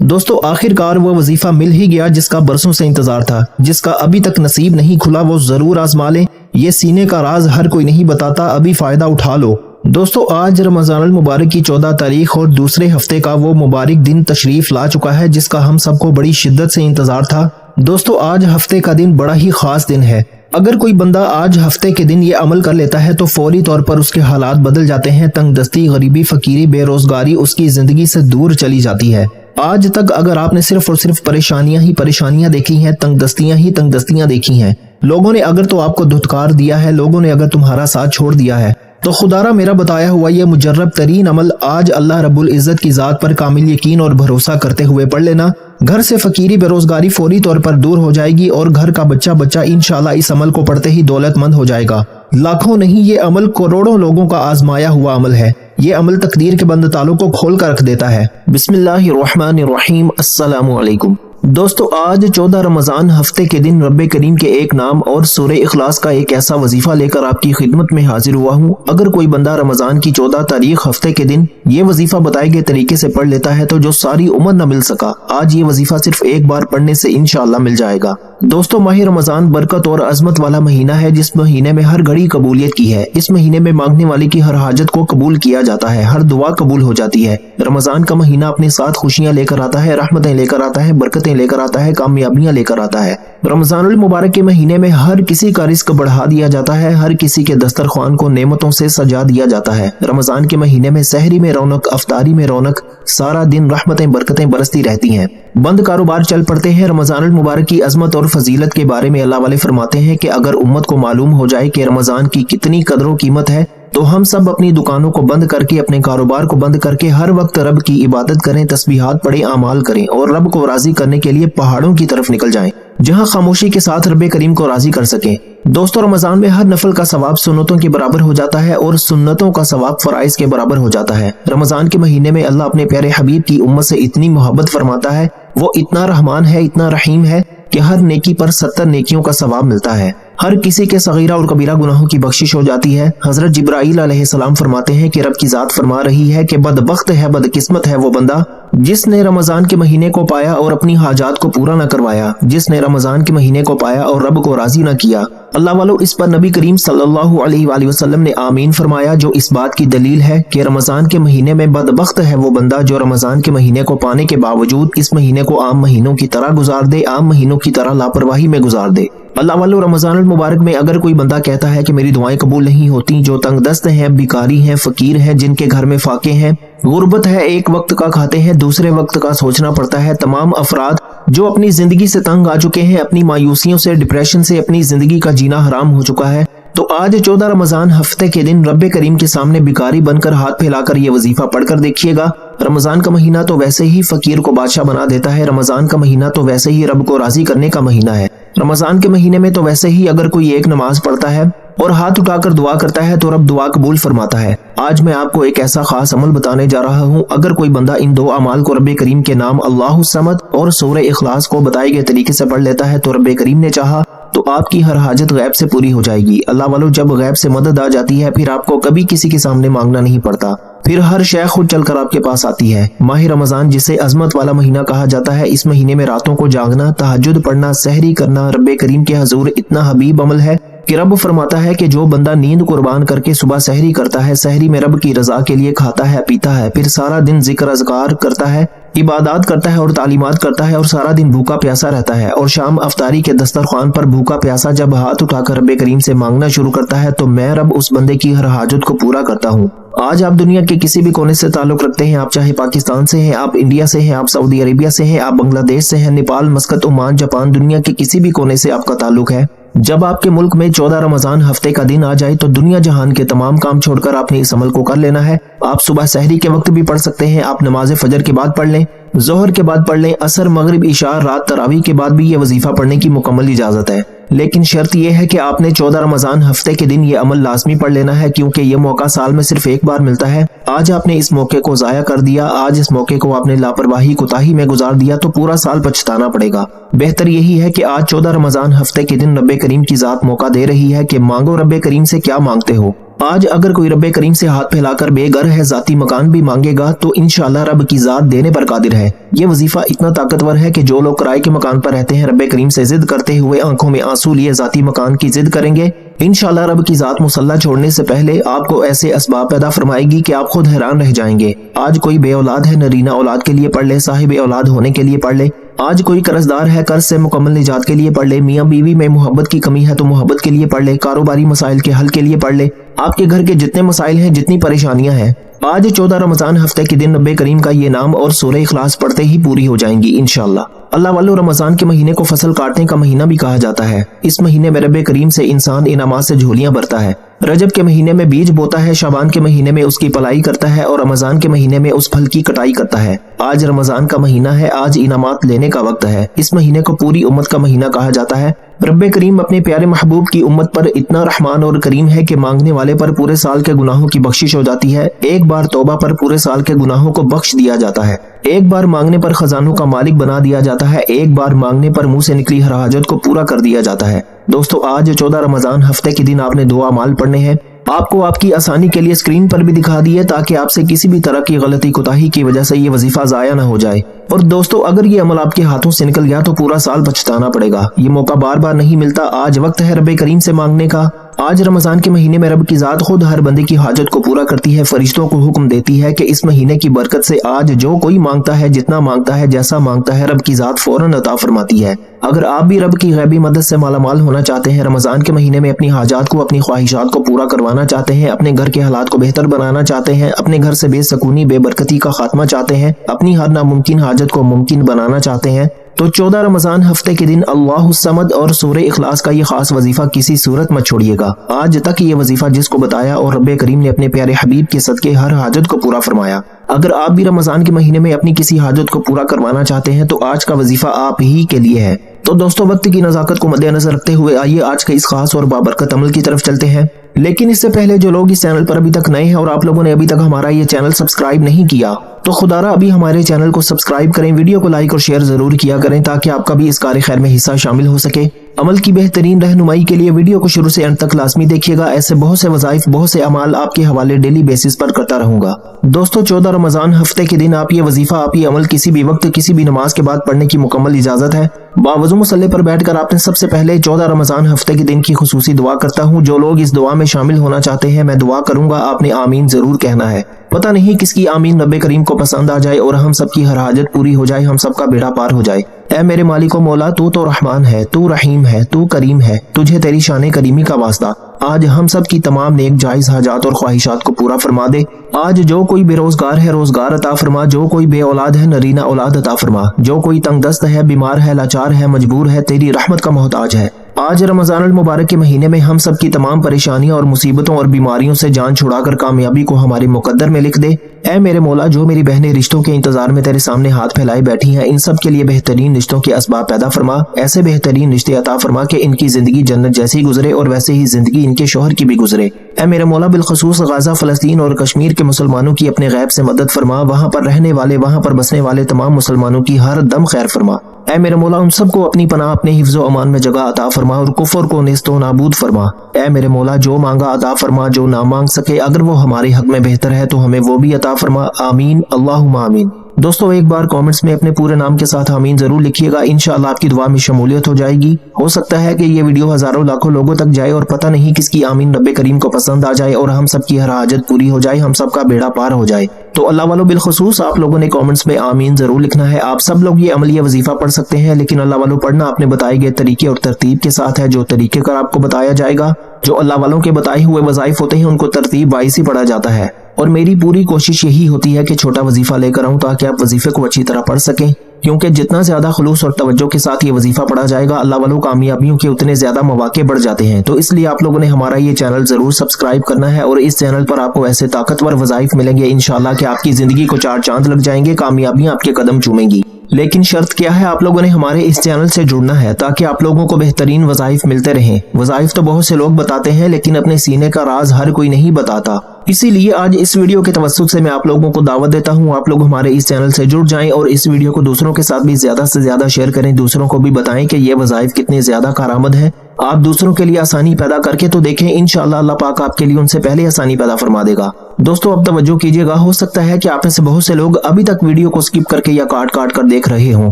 दोस्तों आखिरकार वो वजीफा मिल ही गया जिसका बरसों से इंतजार था, जिसका अभी तक नसीब नहीं खुला वो जरूर आजमा ले। ये सीने का राज हर कोई नहीं बताता, अभी फायदा उठा लो। दोस्तों आज रमजानुल मुबारक की 14 तारीख और दूसरे हफ्ते का वो मुबारक दिन तशरीफ ला चुका है जिसका हम सबको बड़ी शिद्दत से इंतजार था। दोस्तों आज हफ्ते का दिन बड़ा ही खास दिन है। अगर कोई बंदा आज हफ्ते के दिन ये अमल कर लेता है तो फौरी तौर पर उसके हालात बदल जाते हैं। तंगदस्ती, गरीबी, फकीरी, बेरोजगारी उसकी जिंदगी से दूर चली जाती है। आज तक अगर आपने सिर्फ और सिर्फ परेशानियां ही परेशानियां देखी हैं, तंगदस्तियां ही तंगदस्तियां देखी हैं, लोगों ने अगर तो आपको धुतकार दिया है, लोगों ने अगर तुम्हारा साथ छोड़ दिया है, तो खुदारा मेरा बताया हुआ ये मुजर्रब तरीन अमल आज अल्लाह रब्बुल इज्जत की जात पर कामिल यकीन और भरोसा करते हुए पढ़ लेना। घर से फकीरी, बेरोजगारी फौरी तौर पर दूर हो जाएगी और घर का बच्चा बच्चा इंशाल्लाह इस अमल को पढ़ते ही दौलतमंद हो जाएगा। लाखों नहीं, ये अमल करोड़ों लोगों का आजमाया हुआ अमल है। ये अमल तकदीर के बंद तालों को खोल कर रख देता है। बिस्मिल्लाहिर्रहमानिर्रहीम, अस्सलामु अलैकुम। दोस्तों आज 14 रमजान हफ्ते के दिन रब्बे करीम के एक नाम और सूरह इखलास का एक ऐसा वजीफा लेकर आपकी खिदमत में हाजिर हुआ हूँ। अगर कोई बंदा रमजान की 14 तारीख हफ्ते के दिन ये वजीफा बताए गए तरीके से पढ़ लेता है तो जो सारी उम्र न मिल सका, आज ये वजीफा सिर्फ एक बार पढ़ने से इंशाअल्लाह मिल जाएगा। दोस्तों माह रमजान बरकत और अजमत वाला महीना है, जिस महीने में हर घड़ी कबूलियत की है। इस महीने में मांगने वाले की हर हाजत को कबूल किया जाता है, हर दुआ कबूल हो जाती है। रमजान का महीना अपने साथ खुशियां लेकर आता है, रहमतें लेकर आता है, बरकतें लेकर आता है, कामयाबियां लेकर आता है। रमजानुल मुबारक के महीने में हर किसी का रिस्क बढ़ा दिया जाता है, हर किसी के दस्तरख्वान को नेमतों से सजा दिया जाता है। रमजान के महीने में सहरी में रौनक, अफ्तारी में रौनक, सारा दिन रहमतें बरकतें बरसती रहती हैं। बंद कारोबार चल पड़ते हैं। रमजानुल मुबारक की अजमत और फजीलत के बारे में अल्लाह वाले फरमाते हैं कि अगर उम्मत को मालूम हो जाए कि रमजान की कितनी कदर कीमत है तो हम सब अपनी दुकानों को बंद करके, अपने कारोबार को बंद करके हर वक्त रब की इबादत करें, तस्बीहात पढ़ें, आमाल करें और रब को राजी करने के लिए पहाड़ों की तरफ निकल जाएं, जहां खामोशी के साथ रब्बे करीम को राजी कर सकें। दोस्तों रमजान में हर नफल का सवाब सुन्नतों के बराबर हो जाता है और सुन्नतों का सवाब फराइज के बराबर हो जाता है। रमजान के महीने में अल्लाह अपने प्यारे हबीब की उम्मत से इतनी मोहब्बत फरमाता है, वो इतना रहमान है, इतना रहीम है कि हर नेकी पर 70 नेकियों का सवाब मिलता है। हर किसी के सगीरा और कबीरा गुनाहों की बख्शिश हो जाती है। हजरत जिब्राईल अलैहिस्सलाम फरमाते हैं कि रब की जात फरमा रही है कि बदबख्त है, बदकिस्मत है वो बंदा जिसने रमजान के महीने को पाया और अपनी हाजात को पूरा न करवाया, जिसने रमजान के महीने को पाया और रब को राजी न किया। अल्लाह वालों इस पर नबी करीम सल्लल्लाहु अलैहि वसल्लम ने आमीन फरमाया, जो इस बात की दलील है कि रमजान के महीने में बदबख्त है वो बंदा जो रमजान के महीने को पाने के बावजूद इस महीने को आम महीनों की तरह गुजार दे, आम महीनों की तरह लापरवाही में गुजार दे। अल्लाह वालों रमजानुल मुबारक में अगर कोई बंदा कहता है कि मेरी दुआएं कबूल नहीं होती, जो तंगदस्त हैं, भिखारी हैं, फकीर हैं, जिनके घर में फाके हैं, गुर्बत है, एक वक्त का खाते हैं, दूसरे वक्त का सोचना पड़ता है, तमाम अफराद जो अपनी जिंदगी से तंग आ चुके हैं, अपनी मायूसियों से, डिप्रेशन से अपनी जिंदगी का जीना हराम हो चुका है, तो आज 14 रमजान हफ्ते के दिन रब्बे करीम के सामने भिखारी बनकर हाथ फैलाकर ये वजीफा पढ़कर देखिएगा। रमजान का महीना तो वैसे ही फकीर को बादशाह बना देता है। रमजान का महीना तो वैसे ही रब को राजी करने का महीना है। रमजान के महीने में तो वैसे ही अगर कोई एक नमाज पढ़ता है और हाथ उठाकर दुआ करता है तो रब दुआ कबूल फरमाता है। आज मैं आपको एक ऐसा खास अमल बताने जा रहा हूँ। अगर कोई बंदा इन दो अमाल को रब्बे करीम के नाम अल्लाहु समद और सूरह इखलास को बताए गए तरीके से पढ़ लेता है तो रब्बे करीम ने चाहा तो आपकी हर हाजत गैब से पूरी हो जाएगी। अल्लाह वालों जब गैब से मदद आ जाती है फिर आपको कभी किसी के सामने मांगना नहीं पड़ता, फिर हर शय खुद चलकर आपके पास आती है। माह रमजान जिसे अजमत वाला महीना कहा जाता है, इस महीने में रातों को जागना, तहज्जुद पढ़ना, सहरी करना रब्बे करीम के हजूर इतना हबीब अमल है कि रब फरमाता है कि जो बंदा नींद कुर्बान करके सुबह सहरी करता है, सहरी में रब की रजा के लिए खाता है, पीता है, फिर सारा दिन जिक्र अज़कार करता है, इबादत करता है और तालीमात करता है और सारा दिन भूखा प्यासा रहता है और शाम अफ्तारी के दस्तरख्वान पर भूखा प्यासा जब हाथ उठाकर रब्बे करीम से मांगना शुरू करता है तो मैं रब उस बंदे की हर हाजत को पूरा करता हूँ। आज आप दुनिया के किसी भी कोने से ताल्लुक रखते हैं, आप चाहे पाकिस्तान से हैं, आप इंडिया से हैं, आप सऊदी अरेबिया से हैं, आप बांग्लादेश से हैं, नेपाल, मस्कत, ओमान, जापान, दुनिया के किसी भी कोने से आपका ताल्लुक है, जब आपके मुल्क में 14 रमजान हफ्ते का दिन आ जाए तो दुनिया जहान के तमाम काम छोड़कर आपने इस अमल को कर लेना है। आप सुबह सहरी के वक्त भी पढ़ सकते हैं, आप नमाज फजर के बाद पढ़ लें, जोहर के बाद पढ़ लें, असर, मगरिब, इशा, रात, तरावी के बाद भी ये वजीफा पढ़ने की मुकम्मल इजाजत है। लेकिन शर्त यह है कि आपने 14 रमजान हफ्ते के दिन ये अमल लाजमी पढ़ लेना है, क्योंकि ये मौका साल में सिर्फ एक बार मिलता है। आज आपने इस मौके को जाया कर दिया, आज इस मौके को आपने लापरवाही कोताही में गुजार दिया तो पूरा साल पछताना पड़ेगा। बेहतर यही है कि आज 14 रमजान हफ्ते के दिन रब्बे करीम की जात मौका दे रही है कि मांगो, रब्बे करीम से क्या मांगते हो। आज अगर कोई रब्बे करीम से हाथ फैलाकर बेघर है ज़ाती मकान भी मांगेगा तो इंशाअल्लाह रब की ज़ात देने पर कादिर है। ये वजीफा इतना ताकतवर है कि जो लोग किराए के मकान पर रहते हैं रब्बे करीम से जिद करते हुए आंखों में आंसू लिए ज़ाती मकान की जिद करेंगे, इंशाअल्लाह रब की ज़ात मुसल्ला छोड़ने से पहले आपको ऐसे असबाब पैदा फरमाएगी कि आप खुद हैरान रह जाएंगे। आज कोई बे औलाद है, नरीना औलाद के लिए पढ़ ले, साहिब औलाद होने के लिए पढ़ ले। आज कोई कर्जदार है, कर्ज से मुकम्मल निजात के लिए पढ़ ले। मियाँ बीवी में मोहब्बत की कमी है तो मोहब्बत के लिए पढ़ ले। कारोबारी मसाइल के हल के लिए पढ़ ले। आपके घर के जितने मसाइल हैं, जितनी परेशानियां हैं, आज 14 रमजान हफ्ते के दिन रब्बे करीम का ये नाम और सूरह इखलास पढ़ते ही पूरी हो जाएंगी इंशाअल्लाह। अल्लाह वालों, रमजान के महीने को फसल काटने का महीना भी कहा जाता है। इस महीने में रब्बे करीम से इंसान इनामात से झोलियां भरता है। रजब के महीने में बीज बोता है, शाबान के महीने में उसकी पलाई करता है और रमजान के महीने में उस फल की कटाई करता है। आज रमजान का महीना है, आज इनामात लेने का वक्त है। इस महीने को पूरी उम्मत का महीना कहा जाता है। रब्बे करीम अपने प्यारे महबूब की उम्मत पर इतना रहमान और करीम है कि मांगने वाले पर पूरे साल के गुनाहों की बख्शिश हो जाती है। एक बार तौबा पर पूरे साल के गुनाहों को बख्श दिया जाता है। एक बार मांगने पर खजानों का मालिक बना दिया जाता है। एक बार मांगने पर मुंह से निकली हर हाजत को पूरा कर दिया जाता है। दोस्तों, आज 14 रमजान हफ्ते के दिन आपने दो अमाल पढ़ने हैं। आपको आपकी आसानी के लिए स्क्रीन पर भी दिखा दिए ताकि आपसे किसी भी तरह की गलती कोताही की वजह से ये वजीफा जाया ना हो जाए। और दोस्तों, अगर ये अमल आपके हाथों से निकल गया तो पूरा साल पछताना पड़ेगा। ये मौका बार बार नहीं मिलता। आज वक्त है रब्बे करीम से मांगने का। आज रमजान के महीने में रब की ज़ात खुद हर बंदे की हाजत को पूरा करती है। फरिश्तों को हुक्म देती है कि इस महीने की बरकत से आज जो कोई मांगता है, जितना मांगता है, जैसा मांगता है, रब की ज़ात फौरन अता फरमाती है। अगर आप भी रब की गैबी मदद से मालामाल होना चाहते हैं, रमजान के महीने में अपनी हाजात को, अपनी ख्वाहिशात को पूरा करवाना चाहते हैं, अपने घर के हालात को बेहतर बनाना चाहते हैं, अपने घर से बेसकूनी बेबरकती का खात्मा चाहते हैं, अपनी हर नामुमकिन हाजत को मुमकिन बनाना चाहते हैं, तो 14 रमजान हफ्ते के दिन अल्लाहु समद और सूरह इखलास का ये खास वजीफा किसी सूरत मत छोड़िएगा। आज तक ये वजीफा जिसको बताया और रब्बे करीम ने अपने प्यारे हबीब के सदके हर हाजत को पूरा फरमाया। अगर आप भी रमजान के महीने में अपनी किसी हाजत को पूरा करवाना चाहते हैं तो आज का वजीफा आप ही के लिए है। तो दोस्तों, वक्त की नजाकत को मद्देनजर रखते हुए आइए आज के इस खास और बाबरकत अमल की तरफ चलते हैं। लेकिन इससे पहले जो लोग इस चैनल पर अभी तक नए हैं और आप लोगों ने अभी तक हमारा ये चैनल सब्सक्राइब नहीं किया तो खुदारा अभी हमारे चैनल को सब्सक्राइब करें, वीडियो को लाइक और शेयर जरूर किया करें ताकि आपका भी इस कार्य खैर में हिस्सा शामिल हो सके। अमल की बेहतरीन रहनुमाई के लिए वीडियो को शुरू से अंत तक लाजमी देखिएगा। ऐसे बहुत से वज़ाइफ, बहुत से अमाल आपके हवाले डेली बेसिस पर करता रहूंगा। दोस्तों, 14 रमजान हफ्ते के दिन आप ये वजीफा, आप ये अमल किसी भी वक्त, किसी भी नमाज के बाद पढ़ने की मुकम्मल इजाजत है। बावजू मुसल्ले पर बैठकर आपने सबसे पहले 14 रमजान हफ्ते के दिन की खुसूसी दुआ करता हूँ। जो लोग इस दुआ में शामिल होना चाहते हैं, मैं दुआ करूंगा, आपने आमीन जरूर कहना है। पता नहीं किसकी आमीन रब्बे करीम को पसंद आ जाए और हम सबकी हर हाजत पूरी हो जाए, हम सबका बेड़ा पार हो जाए। ऐ मेरे मालिको मौला, तू तो रहमान है, तू रहीम है, तू करीम है, तुझे तेरी शान करीमी का वास्ता। आज हम सब की तमाम नेक जायज हाजात और ख्वाहिशात को पूरा फरमा दे। आज जो कोई बेरोजगार है, रोजगार अता फरमा। जो कोई बे औलाद है, नरीना औलाद अता फरमा। जो कोई तंगदस्त है, बीमार है, लाचार है, मजबूर है, तेरी रहमत का मोहताज है। आज रमजान अल मुबारक के महीने में हम सब की तमाम परेशानियों और मुसीबतों और बीमारियों से जान छुड़ाकर कामयाबी को हमारे मुकद्दर में लिख दे। ऐ मेरे मौला, जो मेरी बहनें रिश्तों के इंतजार में तेरे सामने हाथ फैलाए बैठी हैं, इन सब के लिए बेहतरीन रिश्तों के असबाब पैदा फरमा। ऐसे बेहतरीन रिश्ते अता फरमा कि इनकी जिंदगी जन्नत जैसी गुजरे और वैसे ही जिंदगी इनके शौहर की भी गुजरे। ऐ मेरे मौला, बिलखसूस गाजा, फलस्तीन और कश्मीर के मुसलमानों की अपने गैब से मदद फरमा। वहाँ पर रहने वाले, वहाँ पर बसने वाले तमाम मुसलमानों की हर दम खैर फरमा। ऐ मेरे मौला, उन सबको अपनी पनाह, अपने हिफ्ज़ो अमान में जगह अता फरमा और कुफर को नेस्तो नाबूद फरमा। ऐ मेरे मौला, जो मांगा अता फरमा, जो ना मांग सके अगर वो हमारे हक में बेहतर है तो हमें वो भी अता फरमा। आमीन, अल्लाहुम्मा आमीन। दोस्तों, एक बार कमेंट्स में अपने पूरे नाम के साथ आमीन जरूर लिखिएगा। इंशाअल्लाह आपकी दुआ में शमूलियत हो जाएगी। हो सकता है कि ये वीडियो हजारों लाखों लोगों तक जाए और पता नहीं किसकी आमीन रब्बे करीम को पसंद आ जाए और हम सबकी हर हाजत पूरी हो जाए, हम सबका बेड़ा पार हो जाए। तो अल्लाह वालों, बिलखसूस आप लोगों ने कमेंट्स में आमीन जरूर लिखना है। आप सब लोग ये अमलिया वजीफा पढ़ सकते हैं, लेकिन अल्लाह वालों पढ़ना आपने बताए गए तरीके और तरतीब के साथ है। जो तरीके का आपको बताया जाएगा, जो अल्लाह वालों के बताए हुए वज़ाइफ होते हैं, उनको तरतीब वाइज ही पढ़ा जाता है। और मेरी पूरी कोशिश यही होती है कि छोटा वजीफा लेकर आऊं ताकि आप वजीफे को अच्छी तरह पढ़ सकें, क्योंकि जितना ज्यादा खुलूस और तवज्जो के साथ ये वजीफा पढ़ा जाएगा, अल्लाह वालों कामयाबियों के उतने ज्यादा मौके बढ़ जाते हैं। तो इसलिए आप लोगों ने हमारा ये चैनल जरूर सब्सक्राइब करना है और इस चैनल पर आपको ऐसे ताकतवर वज़ाइफ मिलेंगे इंशाअल्लाह कि आपकी जिंदगी को चार चांद लग जाएंगे, कामयाबियां आपके कदम चूमेंगी। लेकिन शर्त क्या है, आप लोगों ने हमारे इस चैनल से जुड़ना है ताकि आप लोगों को बेहतरीन वज़ाइफ मिलते रहें। वज़ाइफ तो बहुत से लोग बताते हैं, लेकिन अपने सीने का राज हर कोई नहीं बताता। इसीलिए आज इस वीडियो के तवस्सुत से मैं आप लोगों को दावत देता हूँ, आप लोग हमारे इस चैनल से जुड़ जाएं और इस वीडियो को दूसरों के साथ भी ज्यादा से ज्यादा शेयर करें। दूसरों को भी बताएं कि ये वज़ाइफ कितने ज्यादा कारामद है आप दूसरों के लिए आसानी पैदा करके तो देखें, इंशाअल्लाह अल्लाह पाक आपके लिए उनसे पहले आसानी पैदा फरमा देगा। दोस्तों अब तवज्जो कीजिएगा, हो सकता है कि आप में से बहुत से लोग अभी तक वीडियो को स्किप करके या काट काट कर देख रहे हों,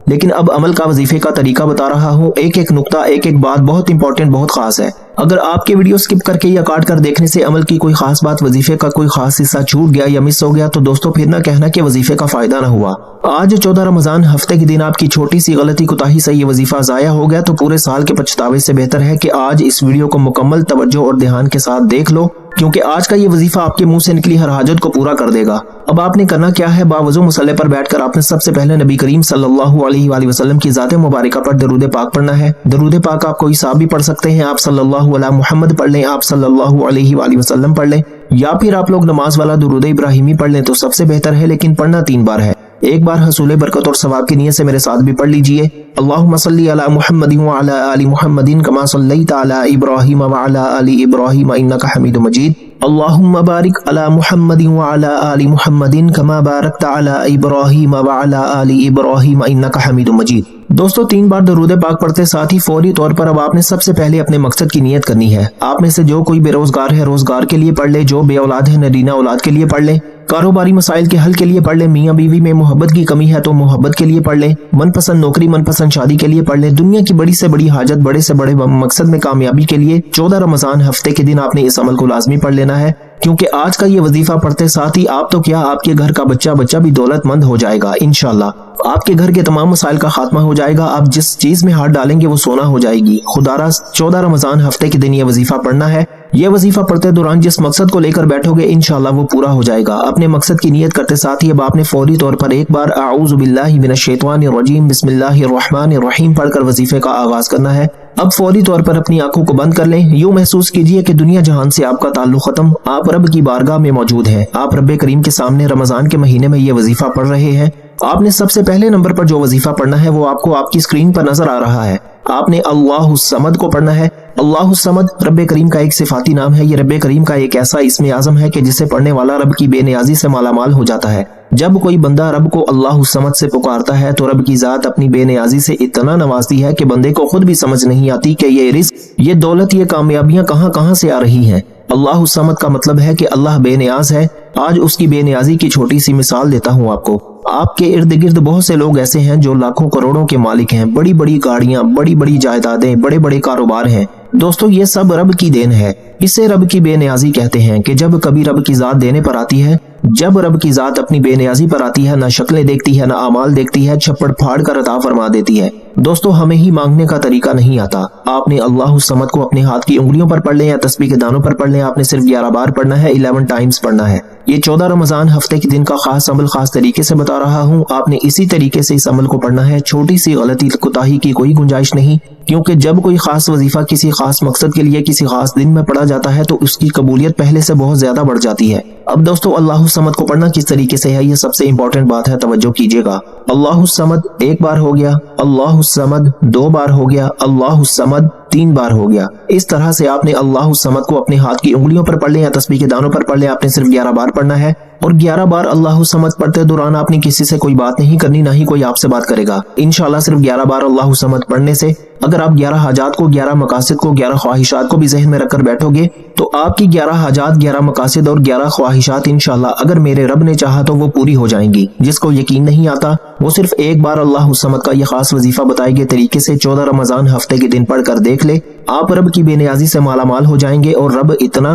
लेकिन अब अमल का वजीफे का तरीका बता रहा हूँ। एक एक नुक्ता, एक एक बात बहुत इंपॉर्टेंट, बहुत खास है। अगर आपके वीडियो स्किप करके या काट कर देखने से अमल की कोई खास बात, वजीफे का कोई खास हिस्सा छूट गया या मिस हो गया तो दोस्तों फिर ना कहना कि वजीफे का फायदा ना हुआ। आज 14 रमजान हफ्ते के दिन आपकी छोटी सी गलती कोताही से ये वजीफा जाया हो गया तो पूरे साल के पछतावे से बेहतर है कि आज इस वीडियो को मुकम्मल तवज्जो और ध्यान के साथ देख लो, क्योंकि आज का ये वजीफा आपके मुंह से निकली हर हाजत को पूरा कर देगा। अब आपने करना क्या है, बावजू मुसल्ले पर बैठकर आपने सबसे पहले नबी करीम सल्लल्लाहु अलैहि वसल्लम की ज़ात मुबारका पर दरूद पाक पढ़ना है। दरूद पाक आप कोई सा भी पढ़ सकते हैं, आप सल्लल्लाहु अला मुहम्मद पढ़ लें, आप सल्लल्लाहु अलैहि वसल्लम पढ़ लें, या फिर आप लोग नमाज वाला दरूद इब्राहिमी पढ़ लें तो सबसे बेहतर है, लेकिन पढ़ना 3 बार है। एक बार हसूल बरकत और सवाब की नियत से मेरे साथ भी पढ़ लीजिए। अल्लाहुम्मा सल्ली अला मुहम्मदिन व अला आलि मुहम्मदिन कमा सल्लैता अला इब्राहीम व अला आलि इब्राहीम इन्नका हमीदुम मजीद। अल्लाहुम्मा बारिक अला मुहम्मदिन व अला आलि मुहम्मदिन कमा बारकता अला इब्राहीम व अला आलि इब्राहीम इन्नका हमीदुम मजीद। दोस्तों 3 बार दरूद पाक पढ़ते साथ ही फौरी तौर पर अब आपने सबसे पहले अपने मकसद की नियत करनी है। आप में से जो कोई बेरोजगार है रोजगार के लिए पढ़ ले, जो बे औलाद है नरीना औलाद के लिए पढ़ ले, कारोबारी मसाइल के हल के लिए पढ़ ले, मियाँ बीवी में मोहब्बत की कमी है तो मोहब्बत के लिए पढ़ ले, मनपसंद नौकरी मनपसंद शादी के लिए पढ़ ले, दुनिया की बड़ी से बड़ी हाजत बड़े से बड़े मकसद में कामयाबी के लिए 14 रमजान हफ्ते के दिन आपने इस अमल को लाजमी पढ़ लेना है, क्योंकि आज का ये वजीफा पढ़ते साथ ही आप तो क्या आपके घर का बच्चा भी दौलतमंद हो जाएगा इंशाल्लाह। आपके घर के तमाम मसाइल का खात्मा हो जाएगा, आप जिस चीज में हाथ डालेंगे वो सोना हो जाएगी। खुदारा 14 रमजान हफ्ते के दिन ये वजीफा पढ़ना है। ये वजीफा पढ़ते दौरान जिस मकसद को लेकर बैठोगे इंशाल्लाह वो पूरा हो जाएगा। अपने मकसद की नियत करते साथ ही अब आपने फौरी तौर पर एक बार आऊज़ु बिल्लाहि मिनश शैतानिर रजीम बिस्मिल्लाहिर रहमानिर रहीम पढ़कर वजीफे का आगाज करना है। अब फौरी तौर पर अपनी आंखों को बंद कर लें। यूं महसूस कीजिए कि दुनिया जहान से आपका ताल्लुक खत्म, आप रब की बारगाह में मौजूद हैं। आप रब करीम के सामने रमजान के महीने में ये वजीफा पढ़ रहे हैं। आपने सबसे पहले नंबर पर जो वजीफा पढ़ना है वो आपको आपकी स्क्रीन पर नजर आ रहा है। आपने अल्लाहुस समद को पढ़ना है। अल्लाहुस समद रब करीम का एक सिफाती नाम है। ये रब करीम का एक ऐसा इस्म आज़म है कि जिसे पढ़ने वाला रब की बेनियाजी से मालामाल हो जाता है। जब कोई बंदा रब को अल्लाहुस समद से पुकारता है तो रब की जात अपनी बेनियाजी से इतना नवाजती है कि बंदे को खुद भी समझ नहीं आती कि ये रिस्क, ये दौलत, ये कामयाबियां कहां कहां से आ रही हैं। अल्लाहुस समद का मतलब है कि अल्लाह बेनियाज है। आज उसकी बेनियाजी की छोटी सी मिसाल देता हूँ आपको। आपके इर्द गिर्द बहुत से लोग ऐसे हैं जो लाखों करोड़ों के मालिक हैं, बड़ी बड़ी गाड़ियां, बड़ी बड़ी जायदादें, बड़े बड़े कारोबार हैं। दोस्तों ये सब रब की देन है। इसे रब की बेनियाजी कहते हैं कि जब कभी रब की जात देने पर आती है, जब रब की जात अपनी बेनियाजी पर आती है, ना शक्लें देखती है, ना आमाल देखती है, छप्पड़ फाड़ कर अता फरमा देती है। दोस्तों हमें ही मांगने का तरीका नहीं आता। आपने अल्लाहुस समद को अपने हाथ की उंगलियों पर पढ़ लें या तस्बीह के दानों पर पढ़ लें। आपने सिर्फ 11 बार पढ़ना है, 11 टाइम्स पढ़ना है। ये 14 रमजान हफ्ते के दिन का खास अमल खास तरीके से बता रहा हूँ। आपने इसी तरीके से इस अमल को पढ़ना है। छोटी सी गलती कोताही की कोई गुंजाइश नहीं, क्योंकि जब कोई खास वजीफा किसी खास मकसद के लिए किसी खास दिन में पढ़ा जाता है तो उसकी कबूलियत पहले से बहुत ज्यादा बढ़ जाती है। अब दोस्तों अल्लाहुस समद को पढ़ना किस तरीके से है, ये सबसे इंपॉर्टेंट बात है, तवज्जो कीजिएगा। अल्लाहुस समद 1 बार हो गया, अल्लाहुस समद 2 बार हो गया, अल्लाहुस समद 3 बार हो गया। इस तरह से आपने अल्लाहुस समद को अपने हाथ की उंगलियों पर पढ़ लें या तस्बीह के दानों पर पढ़ लें। आपने सिर्फ 11 बार पढ़ना है और 11 बार अल्लाहुस समद पढ़ते दौरान आपने किसी से कोई बात नहीं करनी, ना ही कोई आपसे बात करेगा। इंशाल्लाह सिर्फ 11 बार अल्लाहुस समद पढ़ने से अगर आप 11 हाजात को, 11 मकासिद को, 11 ख्वाहिशात को भी जहन में रखकर बैठोगे तो आपकी 11 हाजात, 11 मकासिद और 11 ख्वाहिशात इंशाल्लाह अगर मेरे रब ने चाहा तो वो पूरी हो जाएंगी। जिसको यकीन नहीं आता वो सिर्फ 1 बार अल्लाहुस समद का ये खास वजीफा बताए गए तरीके से 14 रमजान हफ्ते के दिन पढ़कर देख ले। आप रब की बेनियाजी से मालामाल हो जाएंगे और रब इतना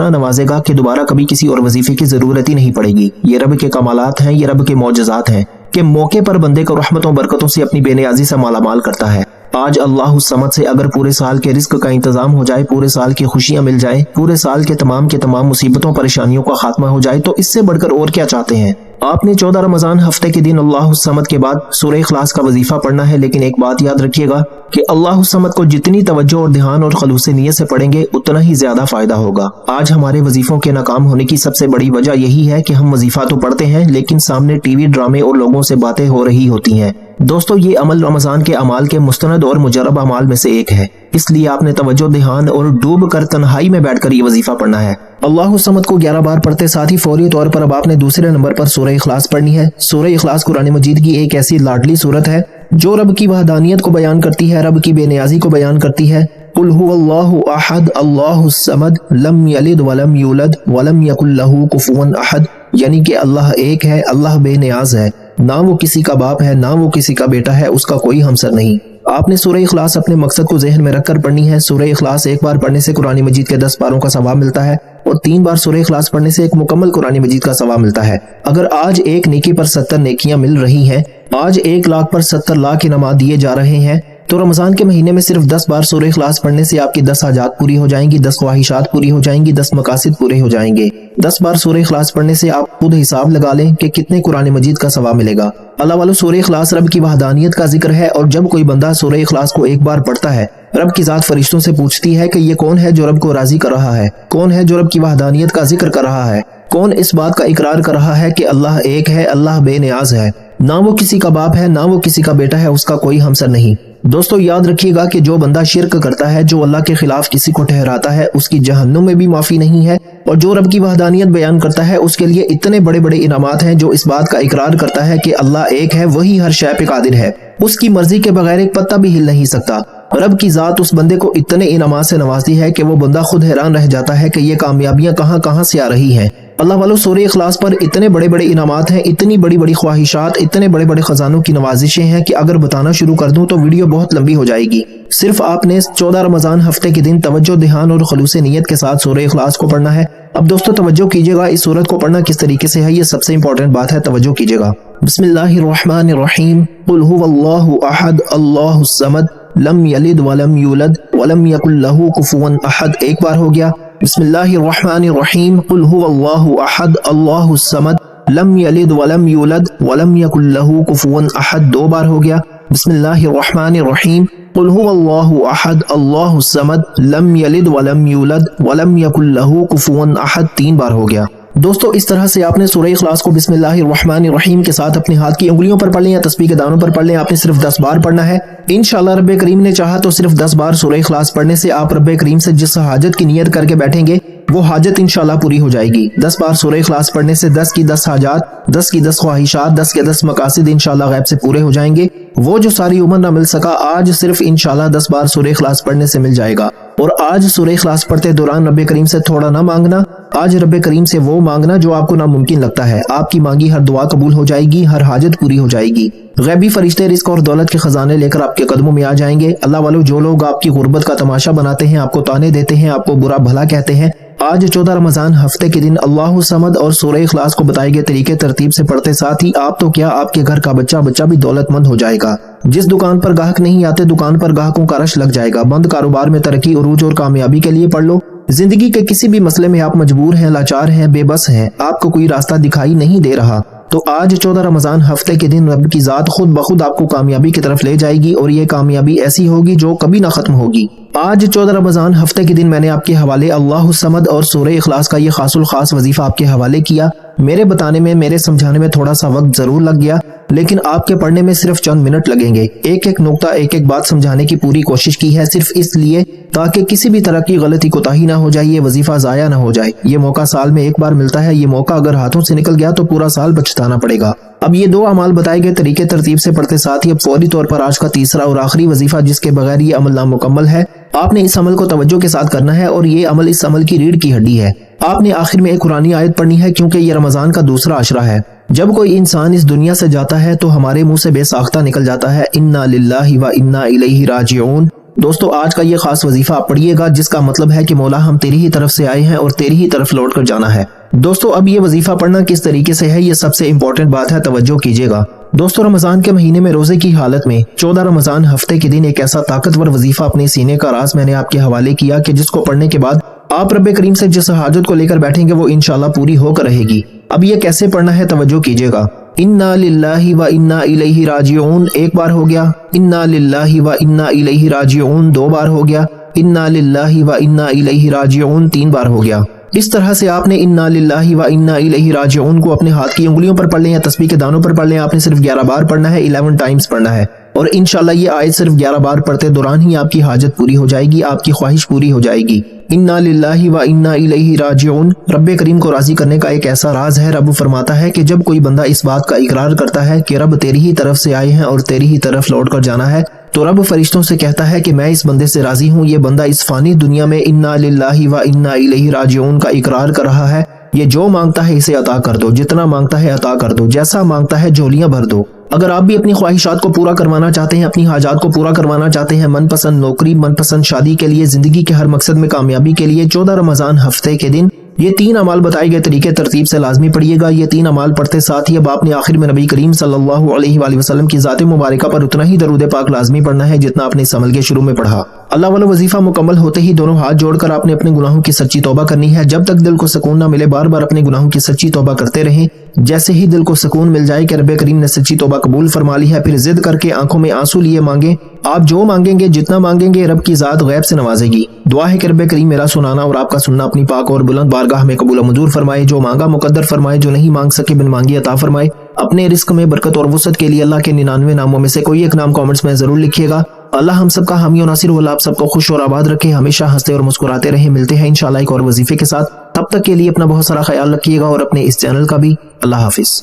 नवाजेगा कि दोबारा कभी किसी और वजीफे की जरूरत ही नहीं पड़ेगी। ये रब के कमालात हैं, ये रब के मौजज़ात हैं कि मौके पर बंदे को रहमतों बरकतों से अपनी बेनियाजी से मालामाल करता है। आज अल्लाहुस समद से अगर पूरे साल के रिस्क का इंतजाम हो जाए, पूरे साल की खुशियां मिल जाए, पूरे साल के तमाम मुसीबतों परेशानियों का खात्मा हो जाए तो इससे बढ़कर और क्या चाहते हैं। आपने 14 रमजान हफ्ते के दिन अल्लाहुस समद के बाद सूरह इखलास का वजीफा पढ़ना है। लेकिन एक बात याद रखिएगा कि अल्लाहुस समद को जितनी तवज्जो और ध्यान और खलूस नियत से पढ़ेंगे उतना ही ज्यादा फायदा होगा। आज हमारे वजीफों के नाकाम होने की सबसे बड़ी वजह यही है कि हम वजीफा तो पढ़ते हैं लेकिन सामने टीवी, ड्रामे और लोगों से बातें हो रही होती हैं। दोस्तों ये अमल रमजान के अमाल के मुस्तनद और मुजरब अमाल में से एक है, इसलिए आपने तवज्जो, ध्यान और डूब कर तन्हाई में बैठकर ये वजीफा पढ़ना है। अल्लाहुस समद को 11 बार पढ़ते साथ ही फौरी तौर पर अब आपने दूसरे नंबर पर सूरह इखलास पढ़नी है। सूरह इखलास कुरान मजीद की एक ऐसी लाडली सूरत है जो रब की वहदानियत को बयान करती है, रब की बेनियाजी को बयान करती है। कुल हुवल्लाहु अहद अल्लाहुस समद लम यलिद वलम यूलद वलम यकुल लहू कुफुवन अहद, यानी कि अल्लाह एक है, अल्लाह बेनियाज है, ना वो किसी का बाप है, ना वो किसी का बेटा है, उसका कोई हमसर नहीं। आपने सूरह इखलास अपने मकसद को ज़हन में रखकर पढ़नी है। सूरह इखलास एक बार पढ़ने से कुरान मजीद के 10 पारों का सवाब मिलता है और 3 बार सूरह इखलास पढ़ने से एक मुकम्मल कुरान मजीद का सवाब मिलता है। अगर आज एक नेकी पर 70 नेकियां मिल रही हैं, आज 1 लाख पर 70 लाख इनामात दिए जा रहे हैं, तो रमजान के महीने में सिर्फ 10 बार सूरह इखलास पढ़ने से आपकी 10 हाजात पूरी हो जाएंगी, 10 ख्वाहिशात पूरी हो जाएंगी, 10 मकासिद पूरे हो जाएंगे। 10 बार सूरह इखलास पढ़ने से आप खुद हिसाब लगा लें कि कितने कुरान मजीद का सवाब मिलेगा। अल्लाह वालों, सूरह इखलास रब की वहदानियत का जिक्र है और जब कोई बंदा सूरह इखलास को एक बार पढ़ता है, रब की जात फरिश्तों से पूछती है कि ये कौन है जो रब को राजी कर रहा है, कौन है जो रब की वहदानियत का जिक्र कर रहा है, कौन इस बात का इकरार कर रहा है कि अल्लाह एक है, अल्लाह बेनियाज है, ना वो किसी का बाप है, ना वो किसी का बेटा है, उसका कोई हमसर नहीं। दोस्तों याद रखिएगा कि जो बंदा शिर्क करता है, जो अल्लाह के खिलाफ किसी को ठहराता है, उसकी जहन्नुम में भी माफी नहीं है, और जो रब की वहदानियत बयान करता है उसके लिए इतने बड़े बड़े इनामात हैं। जो इस बात का इकरार करता है कि अल्लाह एक है, वही हर शय पे कादिर है, उसकी मर्जी के बगैर एक पत्ता भी हिल नहीं सकता। रब की जात उस बंदे को इतने इनामात से नवाजती है कि वो बंदा खुद हैरान रह जाता है कि ये कामयाबियां कहां कहां से आ रही हैं। अल्लाह वालों, सूरह इखलास पर इतने बड़े बड़े इनामात हैं, इतनी बड़ी बड़ी ख्वाहिशात, इतने बड़े बड़े खजानों की नवाजिशें हैं कि अगर बताना शुरू कर दूं तो वीडियो बहुत लंबी हो जाएगी। सिर्फ आपने 14 रमजान हफ्ते के दिन तवज्जो, ध्यान और खुलूस नियत के साथ सूरह इखलास को पढ़ना है। अब दोस्तों तवज्जो कीजिएगा, इस सूरत को पढ़ना किस तरीके से है, ये सबसे इंपॉर्टेंट बात है, तवज्जो कीजिएगा। बिस्मिल्लाहिर्रहमानिर्रहीम। कुल हुवल्लाहु अहद अल्लाहुस समद लम यलिद वलम यूलद वलम यकुल लहू कुफुवन अहद, एक बार हो गया। बिस्मिल्लाहिर्रहमानिर्रहीम। कुल हुवल्लाहु अहद अल्लाहुस समद लम यलिद वलम यूलद वलम यकुल लहू कुफुवन अहद, 2 बार हो गया। बिस्मिल्लाहिर्रहमानिर्रहीम। कुल हुवल्लाहु अहद अल्लाहुस समद लम यलिद वलम यूलद वलम यकुल लहू कुफुवन अहद, 3 बार हो गया। दोस्तों इस तरह से आपने सूरह इखलास को बिस्मिल्लाहिर्रहमानिर्रहीम के साथ अपने हाथ की उंगलियों पर पढ़ लें या तस्बीह के दानों पर पढ़ लें। आपने सिर्फ 10 बार पढ़ना है। इंशाअल्लाह रब्बे करीम ने चाहा तो सिर्फ 10 बार सूरह इखलास पढ़ने से आप रब्बे करीम से जिस हाजत की नियत करके बैठेंगे वो हाजत इंशाअल्लाह पूरी हो जाएगी। 10 बार सूरह इखलास पढ़ने से 10 की 10 हाजात, 10 की 10 ख्वाहिशात, 10 के 10 मकासिद इंशाअल्लाह गैब से पूरे हो जाएंगे। वो जो सारी उम्र ना मिल सका, आज सिर्फ इंशाअल्लाह 10 बार सूरह इखलास पढ़ने से मिल जाएगा। और आज सूरह इखलास पढ़ते दौरान रब्बे करीम से थोड़ा ना मांगना, आज रब्बे करीम से वो मांगना जो आपको नामुमकिन लगता है। आपकी मांगी हर दुआ कबूल हो जाएगी, हर हाजत पूरी हो जाएगी। गैबी फरिश्ते रिस्क और दौलत के खजाने लेकर आपके कदमों में आ जाएंगे। अल्लाह वालों, जो लोग आपकी गुर्बत का तमाशा बनाते हैं, आपको ताने देते हैं, आपको बुरा भला कहते हैं, आज 14 रमजान हफ्ते के दिन अल्लाहु समद और सूरह इखलास को बताए गए तरीके तरतीब से पढ़ते साथ ही आप तो क्या, आपके घर का बच्चा भी दौलतमंद हो जाएगा। जिस दुकान पर ग्राहक नहीं आते, दुकान पर ग्राहकों का रश लग जाएगा। बंद कारोबार में तरक्की, उरूज और कामयाबी के लिए पढ़ लो। जिंदगी के किसी भी मसले में आप मजबूर हैं, लाचार हैं, बेबस हैं, आपको कोई रास्ता दिखाई नहीं दे रहा, तो आज 14 रमजान हफ्ते के दिन रब की जात खुद बखुद आपको कामयाबी की तरफ ले जाएगी और ये कामयाबी ऐसी होगी जो कभी ना खत्म होगी। आज 14 रमजान हफ्ते के दिन मैंने आपके हवाले अल्लाहु समद और सूरह इखलास का ये खासुल खास वजीफा आपके हवाले किया। मेरे बताने में, मेरे समझाने में थोड़ा सा वक्त जरूर लग गया, लेकिन आपके पढ़ने में सिर्फ चंद मिनट लगेंगे। एक एक नुक्ता, एक एक बात समझाने की पूरी कोशिश की है, सिर्फ इसलिए ताकि किसी भी तरह की गलती कोताही ना हो जाए, ये वजीफा जाया ना हो जाए। ये मौका साल में एक बार मिलता है, ये मौका अगर हाथों से निकल गया तो पूरा साल पछताना पड़ेगा। अब ये 2 अमाल बताए गए तरीके तरतीब से पढ़ते साथ ही अब फौरी तौर पर आज का तीसरा और आखिरी वजीफा, जिसके बगैर ये अमल नामुकम्मल है। आपने इस अमल को तवज्जो के साथ करना है और ये अमल इस अमल की रीढ़ की हड्डी है। आपने आखिर में एक कुरानी आयत पढ़नी है, क्योंकि ये रमजान का दूसरा अशरा है। जब कोई इंसान इस दुनिया से जाता है तो हमारे मुंह से बेसाख्ता निकल जाता है, इन्ना लिल्लाहि व इन्ना इलैहि राजिऊन। दोस्तों आज का ये खास वजीफा आप पढ़िएगा, जिसका मतलब है कि मौला हम तेरी ही तरफ से आए हैं और तेरी ही तरफ लौट कर जाना है। दोस्तों अब ये वजीफा पढ़ना किस तरीके से है, ये सबसे इंपॉर्टेंट बात है, तवज्जो कीजिएगा। दोस्तों रमजान के महीने में रोजे की हालत में 14 रमजान हफ्ते के दिन एक ऐसा ताकतवर वजीफा अपने सीने का राज मैंने आपके हवाले किया कि जिसको पढ़ने के बाद आप रब्बे करीम से जिस हाजत को लेकर बैठेंगे वो इंशाल्लाह पूरी होकर रहेगी। अब ये कैसे पढ़ना है, तवज्जो कीजिएगा। इन्ना लिल्लाहि व इन्ना इलैहि राजिऊन, एक बार हो गया। इन्ना लिल्लाहि व इन्ना इलैहि राजिऊन, 2 बार हो गया। इन्ना लिल्लाहि व इन्ना इलैहि राजिऊन, 3 बार हो गया। इस तरह से आपने इन्ना लिल्लाहि व इन्ना इलैहि राजिऊन को अपने हाथ की उंगलियों पर पढ़ लें या तस्बीह के दानों पर पढ़ लें। आपने सिर्फ 11 बार पढ़ना है, 11 टाइम्स पढ़ना है और इंशाल्लाह ये आयत सिर्फ 11 बार पढ़ते दौरान ही आपकी हाजत पूरी हो जाएगी, आपकी ख्वाहिश पूरी हो जाएगी। انا للہ و انا الیہ راجعون رب کریم کو راضی کرنے کا ایک ایسا راز ہے۔ رب فرماتا ہے کہ جب کوئی بندہ اس بات کا اقرار کرتا ہے کہ رب تیری ہی طرف سے آئے ہیں اور تیری ہی طرف لوٹ کر جانا ہے، تو رب فرشتوں سے کہتا ہے کہ میں اس بندے سے راضی ہوں۔ یہ بندہ اس فانی دنیا میں انا للہ و انا الیہ راجعون کا اقرار کر رہا ہے۔ یہ جو مانگتا ہے اسے عطا کر دو، جتنا مانگتا ہے عطا کر دو، جیسا مانگتا ہے جھولیاں بھر دو۔ اگر آپ بھی اپنی خواہشات کو پورا کروانا چاہتے ہیں، اپنی حاجات کو پورا کروانا چاہتے ہیں، من پسند نوکری، من پسند شادی کے لیے، زندگی کے ہر مقصد میں کامیابی کے لیے، 14 رمضان ہفتے کے دن یہ 3 اعمال بتائے گئے طریقے ترتیب سے لازمی پڑھیے گا۔ یہ 3 اعمال پڑھتے ساتھ ہی اب آپ نے آخر میں نبی کریم صلی اللہ علیہ وآلہ وسلم کی ذات مبارکہ پر اتنا ہی درود پاک لازمی پڑھنا ہے جتنا آپ نے اس عمل کے شروع میں پڑھا۔ اللہ والا وظیفہ مکمل ہوتے ہی دونوں ہاتھ جوڑ کر آپ نے اپنے گناہوں کی سچی توبہ کرنی ہے۔ جب تک دل کو سکون نہ ملے بار بار اپنے گناہوں کی سچی توبہ کرتے رہیں۔ جیسے ہی دل کو سکون مل جائے کہ رب کریم نے سچی توبہ قبول فرما لی ہے، پھر ضد کر کے آنکھوں میں آنسو لیے مانگیں۔ آپ جو مانگیں گے، جتنا مانگیں گے، رب کی ذات غیب سے نوازے گی۔ دعا ہے کہ رب کریم میرا سنانا اور آپ کا سننا اپنی پاک اور بلند بارگاہ میں قبول و منظور فرمائے۔ جو مانگا مقدر فرمائے، جو نہیں مانگ سکے بن مانگی عطا فرمائے۔ اپنے رزق میں برکت اور وسعت کے لیے اللہ کے 99 ناموں میں سے کوئی ایک نام کامنٹس میں ضرور لکھیے گا۔ اللہ ہم سب کا حامی و ناصر ہو، اللہ آپ سب کو خوش اور آباد رکھے، ہمیشہ ہنستے اور مسکراتے رہیں۔ ملتے ہیں انشاءاللہ ایک اور وظیفے کے ساتھ، تب تک کے لیے اپنا بہت سارا خیال رکھیے گا اور اپنے اس چینل کا بھی۔ اللہ حافظ۔